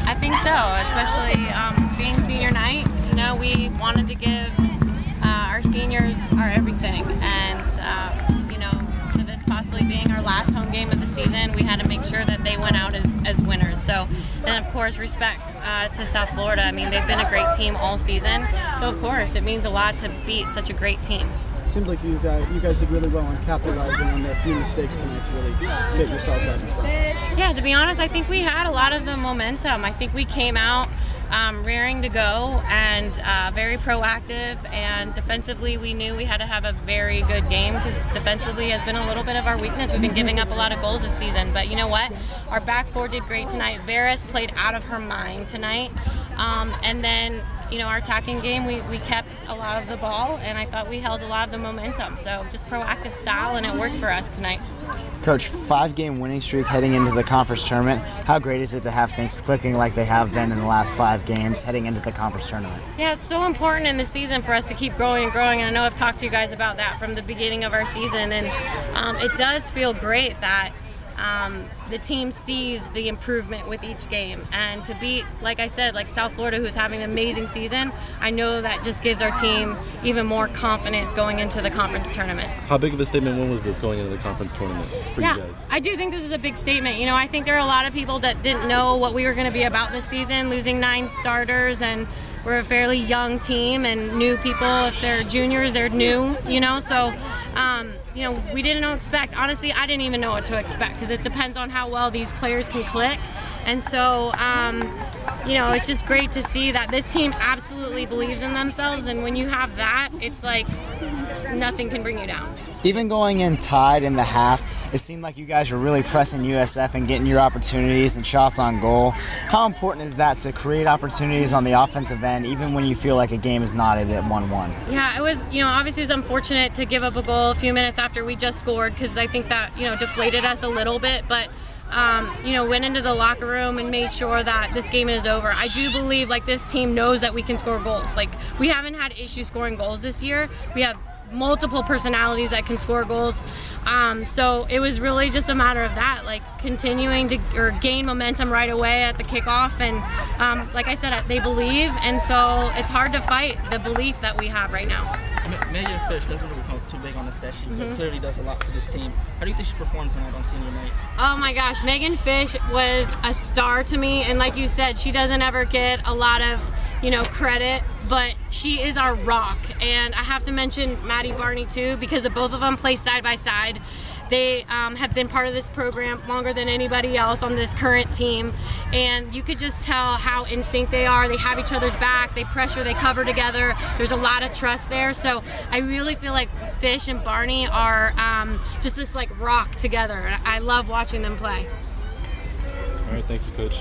I think so, especially being senior night. You know, we wanted to give our seniors our everything, and you know, to this possibly being our last home game of the season, we had to make sure that they went out as winners. So, and of course, respect to South Florida. I mean, they've been a great team all season, so of course, it means a lot to beat such a great team. It seems like you guys did really well on capitalizing on the few mistakes tonight to really get yourselves out in front. Yeah, to be honest, I think we had a lot of the momentum. I think we came out raring to go and very proactive, and defensively we knew we had to have a very good game because defensively has been a little bit of our weakness. We've been giving up a lot of goals this season, but you know what? Our back four did great tonight. Veris played out of her mind tonight, and then you know, our attacking game, we kept a lot of the ball, and I thought we held a lot of the momentum. So just proactive style, and it worked for us tonight. Coach, 5-game winning streak heading into the conference tournament. How great is it to have things clicking like they have been in the last 5 games heading into the conference tournament? Yeah, it's so important in the season for us to keep growing and growing. And I know I've talked to you guys about that from the beginning of our season, and it does feel great that the team sees the improvement with each game, and to beat, like I said, like South Florida, who's having an amazing season, I know that just gives our team even more confidence going into the conference tournament. How big of a statement was this going into the conference tournament for you guys? I do think this is a big statement. You know, I think there are a lot of people that didn't know what we were going to be about this season, losing 9 starters, and we're a fairly young team, and new people, if they're juniors, they're new, you know, so you know, we didn't know what to expect. Honestly, I didn't even know what to expect because it depends on how well these players can click. And so, you know, it's just great to see that this team absolutely believes in themselves. And when you have that, it's like nothing can bring you down. Even going in tied in the half, it seemed like you guys were really pressing USF and getting your opportunities and shots on goal. How important is that to create opportunities on the offensive end, even when you feel like a game is knotted at 1-1? Yeah, it was, you know, obviously it was unfortunate to give up a goal a few minutes after we just scored because I think that, you know, deflated us a little bit, but you know, went into the locker room and made sure that this game is over. I do believe like this team knows that we can score goals. Like, we haven't had issues scoring goals this year. We have multiple personalities that can score goals, so it was really just a matter of that, like continuing to gain momentum right away at the kickoff, and like I said, they believe, and so it's hard to fight the belief that we have right now. Megan Fish doesn't really come too big on the stat sheet, but clearly does a lot for this team. How do you think she performed tonight on senior night? Oh my gosh, Megan Fish was a star to me, and like you said, she doesn't ever get a lot of, you know, credit, but she is our rock. And I have to mention Maddie Barney too, because the both of them play side by side. They have been part of this program longer than anybody else on this current team, and you could just tell how in sync they are. They have each other's back, they pressure, they cover together. There's a lot of trust there, so I really feel like Fish and Barney are just this like rock together. I love watching them play. All right, thank you, Coach.